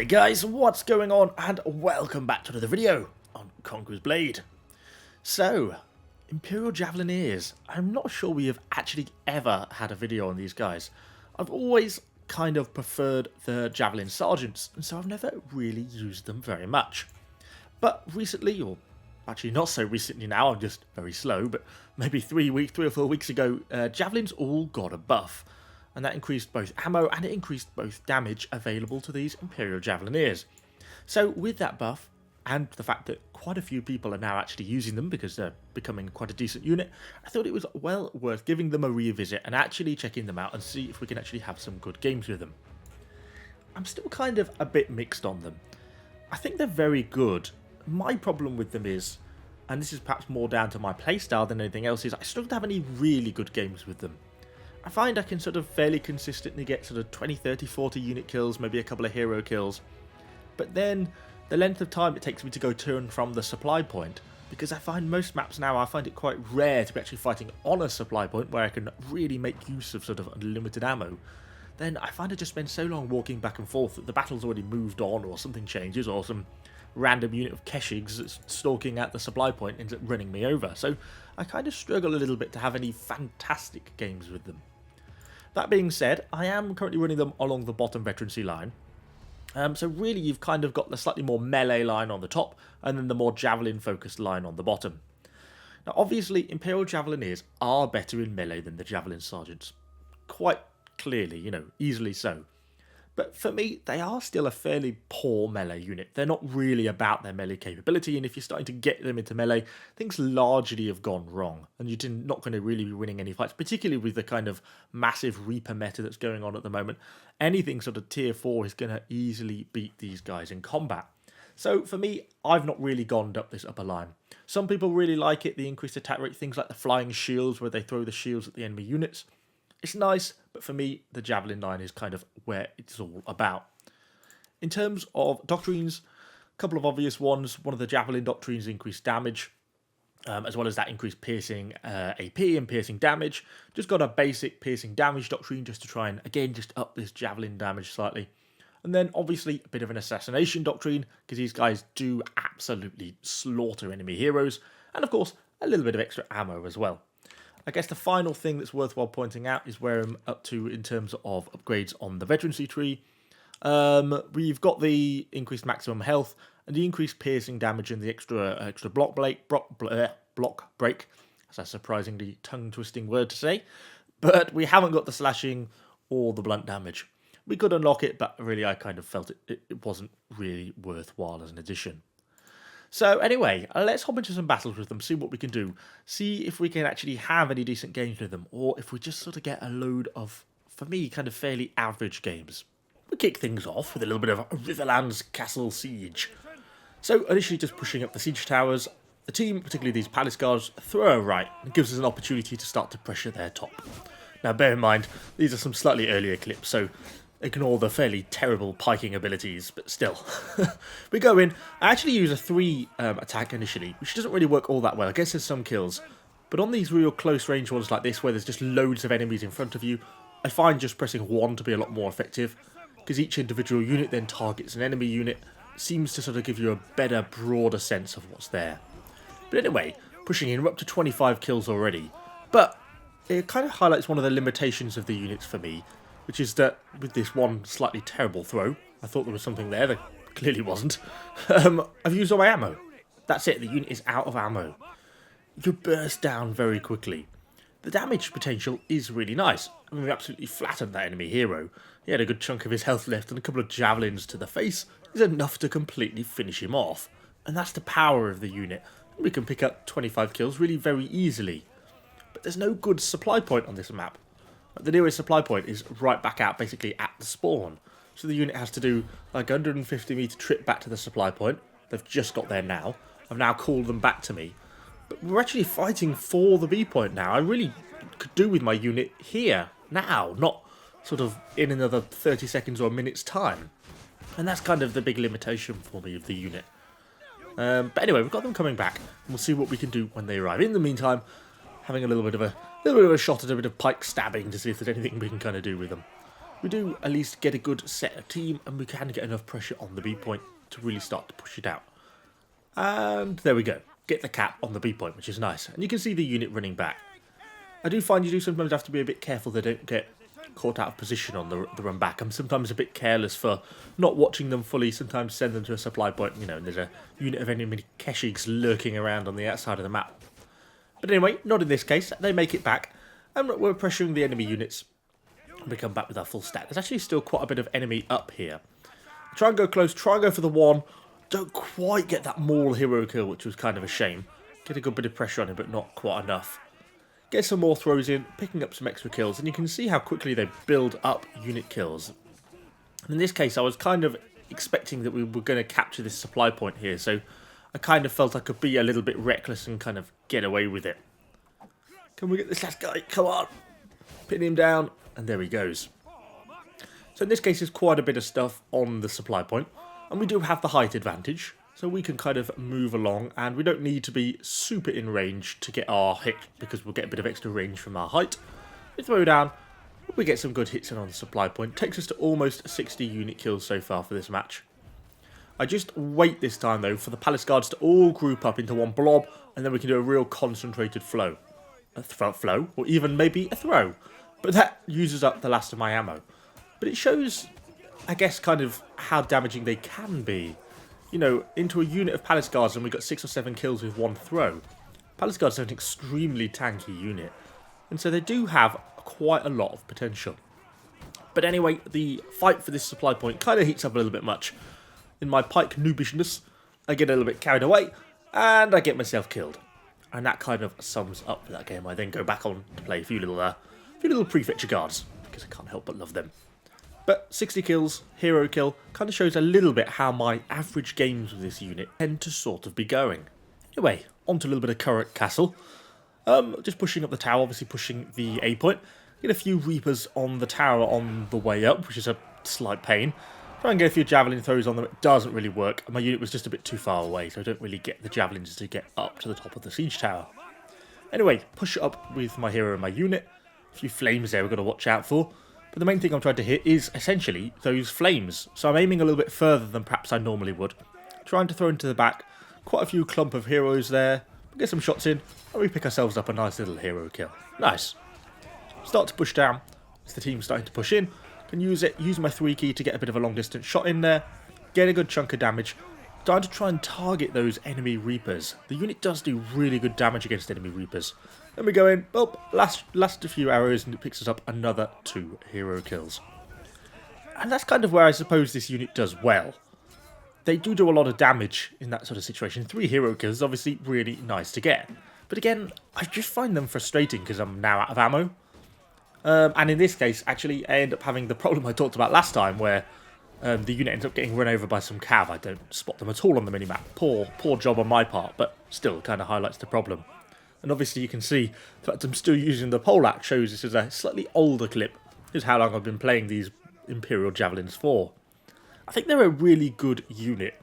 Guys, what's going on, and welcome back to another video on Conqueror's Blade. So, Imperial Javelineers, I'm not sure we have actually ever had a video on these guys. I've always kind of preferred the Javelin Sergeants, and so I've never really used them very much. But recently, or actually not so recently now, I'm just very slow, but maybe 3 or 4 weeks ago, Javelins all got a buff. And that increased both ammo and it increased both damage available to these Imperial Javelineers. So with that buff, and the fact that quite a few people are now actually using them because they're becoming quite a decent unit, I thought it was well worth giving them a revisit and actually checking them out and see if we can actually have some good games with them. I'm still kind of a bit mixed on them. I think they're very good. My problem with them is, and this is perhaps more down to my playstyle than anything else, is I struggle to have any really good games with them. I find I can sort of fairly consistently get sort of 20, 30, 40 unit kills, maybe a couple of hero kills. But then the length of time it takes me to go to and from the supply point, because I find most maps now, I find it quite rare to be actually fighting on a supply point where I can really make use of sort of unlimited ammo. Then I find I just spend so long walking back and forth that the battle's already moved on, or something changes, or some random unit of Keshigs that's stalking at the supply point ends up running me over. So I kind of struggle a little bit to have any fantastic games with them. That being said, I am currently running them along the bottom veterancy line. So really you've kind of got the slightly more melee line on the top, and then the more javelin focused line on the bottom. Now obviously Imperial Javelineers are better in melee than the Javelin Sergeants. Quite clearly, you know, easily so. But for me, they are still a fairly poor melee unit. They're not really about their melee capability, and if you're starting to get them into melee, things largely have gone wrong, and you're not going to really be winning any fights, particularly with the kind of massive Reaper meta that's going on at the moment. Anything sort of tier 4 is going to easily beat these guys in combat. So for me, I've not really gone up this upper line. Some people really like it, the increased attack rate, things like the flying shields where they throw the shields at the enemy units. It's nice, but for me, the Javelin line is kind of where it's all about. In terms of doctrines, a couple of obvious ones. One of the Javelin doctrines increased damage, as well as that increased piercing AP and piercing damage. Just got a basic piercing damage doctrine just to try and, again, just up this Javelin damage slightly. And then, obviously, a bit of an assassination doctrine, because these guys do absolutely slaughter enemy heroes. And, of course, a little bit of extra ammo as well. I guess the final thing that's worthwhile pointing out is where I'm up to in terms of upgrades on the veterancy tree. We've got the increased maximum health and the increased piercing damage and the extra block break. That's a surprisingly tongue-twisting word to say. But we haven't got the slashing or the blunt damage. We could unlock it, but really I kind of felt it wasn't really worthwhile as an addition. So anyway, let's hop into some battles with them, see what we can do, see if we can actually have any decent games with them, or if we just sort of get a load of, for me, kind of fairly average games. We kick things off with a little bit of Riverland's Castle Siege. So initially just pushing up the siege towers, the team, particularly these palace guards, throw a right and gives us an opportunity to start to pressure their top. Now bear in mind, these are some slightly earlier clips, so ignore the fairly terrible piking abilities, but still. We go in. I actually use a 3 attack initially, which doesn't really work all that well. I guess there's some kills. But on these real close range ones like this, where there's just loads of enemies in front of you, I find just pressing 1 to be a lot more effective, because each individual unit then targets an enemy unit. Seems to sort of give you a better, broader sense of what's there. But anyway, pushing in, we're up to 25 kills already. But it kind of highlights one of the limitations of the units for me, which is that with this one slightly terrible throw, I thought there was something there, there clearly wasn't, I've used all my ammo. That's it, the unit is out of ammo. You burst down very quickly. The damage potential is really nice. I mean, we absolutely flattened that enemy hero. He had a good chunk of his health left, and a couple of javelins to the face is enough to completely finish him off. And that's the power of the unit. We can pick up 25 kills really very easily. But there's no good supply point on this map. The nearest supply point is right back out, basically at the spawn. So the unit has to do like a 150 meter trip back to the supply point. They've just got there now. I've now called them back to me. But we're actually fighting for the B point now. I really could do with my unit here, now, not sort of in another 30 seconds or a minute's time. And that's kind of the big limitation for me of the unit. But anyway, we've got them coming back. And we'll see what we can do when they arrive. In the meantime, having a little bit of a shot at a bit of pike stabbing to see if there's anything we can kind of do with them. we do at least get a good set of team, and we can get enough pressure on the B point to really start to push it out. And there we go. Get the cap on the B point, which is nice. And you can see the unit running back. I do find you do sometimes have to be a bit careful they don't get caught out of position on the run back. I'm sometimes a bit careless for not watching them fully, sometimes send them to a supply point, you know, and there's a unit of enemy Keshigs lurking around on the outside of the map. But anyway, not in this case. They make it back, and we're pressuring the enemy units. We come back with our full stack. There's actually still quite a bit of enemy up here. Try and go close, try and go for the one. Don't quite get that Maul hero kill, which was kind of a shame. Get a good bit of pressure on him, but not quite enough. Get some more throws in, picking up some extra kills, and you can see how quickly they build up unit kills. And in this case, I was kind of expecting that we were going to capture this supply point here, so I kind of felt I could be a little bit reckless and kind of get away with it. Can we get this last guy? Come on! Pin him down, and there he goes. So in this case, there's quite a bit of stuff on the supply point, and we do have the height advantage. So we can kind of move along, and we don't need to be super in range to get our hit, because we'll get a bit of extra range from our height. We throw down, we get some good hits in on the supply point. Takes us to almost 60 unit kills so far for this match. I just wait this time though for the palace guards to all group up into one blob, and then we can do a real concentrated flow. A flow, or even maybe a throw. But that uses up the last of my ammo. But it shows, I guess, kind of how damaging they can be. You know, into a unit of palace guards and we got 6 or 7 kills with one throw. Palace guards are an extremely tanky unit, and so they do have quite a lot of potential. But anyway, the fight for this supply point kind of heats up a little bit much. In my pike noobishness, I get a little bit carried away, and I get myself killed. And that kind of sums up that game. I then go back on to play a few little prefecture guards, because I can't help but love them. But 60 kills, hero kill, kind of shows a little bit how my average games with this unit tend to sort of be going. Anyway, on to a little bit of Current Castle. Just pushing up the tower, obviously pushing the A point. Get a few Reapers on the tower on the way up, which is a slight pain. Try and get a few Javelin throws on them, it doesn't really work. My unit was just a bit too far away, so I don't really get the Javelins to get up to the top of the siege tower. Anyway, push it up with my hero and my unit. A few flames there we've got to watch out for. But the main thing I'm trying to hit is essentially those flames. So I'm aiming a little bit further than perhaps I normally would. Trying to throw into the back. Quite a few clump of heroes there. We get some shots in, and we pick ourselves up a nice little hero kill. Nice. Start to push down. As the team's starting to push in. Can use my 3 key to get a bit of a long distance shot in there. Get a good chunk of damage. Starting to try and target those enemy Reapers. The unit does do really good damage against enemy Reapers. Then we go in, oh, last a few arrows, and it picks us up another 2 hero kills. And that's kind of where I suppose this unit does well. They do a lot of damage in that sort of situation. 3 hero kills is obviously really nice to get. But again, I just find them frustrating because I'm now out of ammo. And in this case, actually, I end up having the problem I talked about last time, where the unit ends up getting run over by some cav. I don't spot them at all on the minimap. Poor job on my part, but still kind of highlights the problem. And obviously you can see the fact I'm still using the poleaxe shows this is a slightly older clip. This is how long I've been playing these Imperial Javelins for. I think they're a really good unit.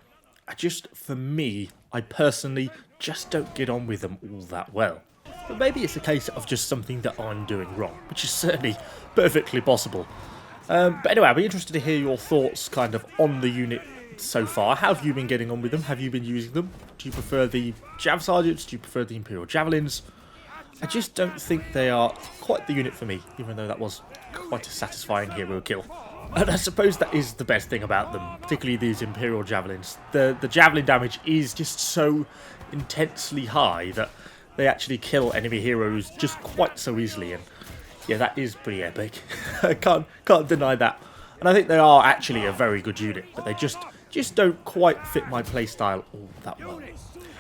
For me, I personally just don't get on with them all that well. But maybe it's a case of just something that I'm doing wrong, which is certainly perfectly possible. But anyway, I'd be interested to hear your thoughts kind of on the unit so far. How have you been getting on with them? Have you been using them? Do you prefer the Jav Sergeants? Do you prefer the Imperial Javelins? I just don't think they are quite the unit for me, even though that was quite a satisfying hero kill. And I suppose that is the best thing about them, particularly these Imperial Javelins. The Javelin damage is just so intensely high that they actually kill enemy heroes just quite so easily, and yeah, that is pretty epic. I can't deny that. And I think they are actually a very good unit, but they just don't quite fit my playstyle all that well.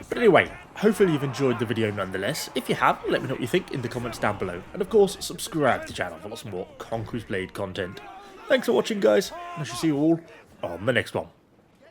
But anyway, hopefully you've enjoyed the video nonetheless. If you have, let me know what you think in the comments down below. And of course, subscribe to the channel for lots more Conqueror's Blade content. Thanks for watching, guys, and I shall see you all on the next one.